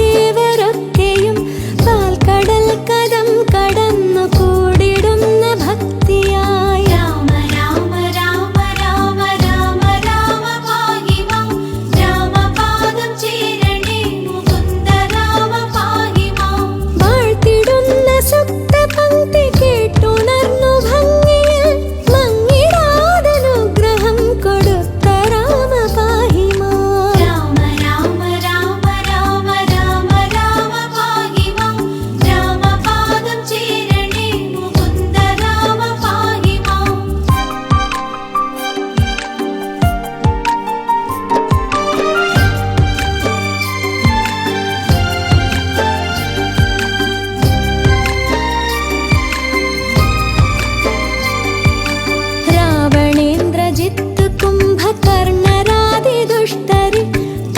ചന്ദ്രശങ്കരാദിദേവരൊക്കെയും പാൽക്കടൽ കടം കടന്നു കൂടിടുന്ന ഭക്തിയായി രാമ രാമ രാമ രാമ രാമ രാമ പാഹി മാം രാമപാദം ചേരണേ മുകുന്ദ രാമ പാഹി മാം വാഴ്ത്തിടുന്ന സുക്തപംക്തി കേട്ടുണർന്നു ഭംഗിയിൽ മങ്ങിടാതനുഗ്രഹം കൊടുത്ത രാമ പാഹി മാം കുംഭകർണരാതി ദുഷ്ടരെ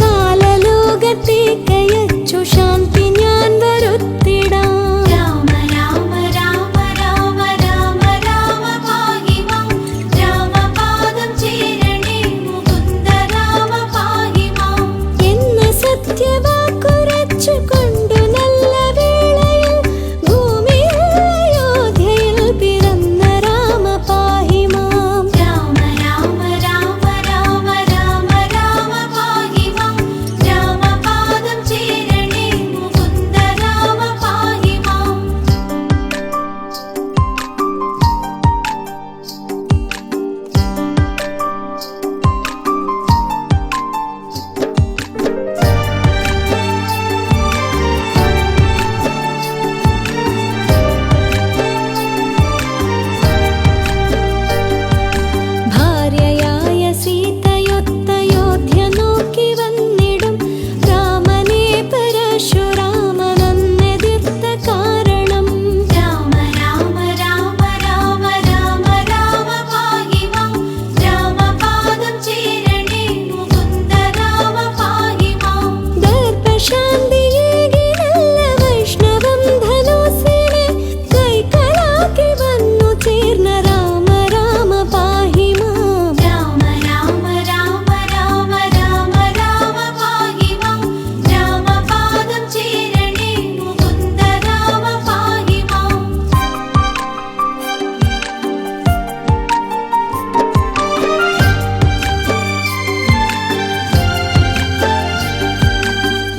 കാലലോകത്തേക്കയച്ചു ശാന്തി ഞാൻ വരുത്തിടാം രാമ രാമ രാമ രാമ രാമ രാമ പാഹി മാം രാമപാദം ചേരണേ മുകുന്ദ രാമ പാഹി മാം എന്ന സത്യവാക്കുരച്ചു കൊണ്ടു നല്ല വേളയിൽ ഭൂമിയിൽ അയോധ്യയിൽ പിറന്ന രാമ പാഹി മാം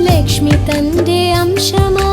ലക്ഷ്മി തന്റെ അംശമാ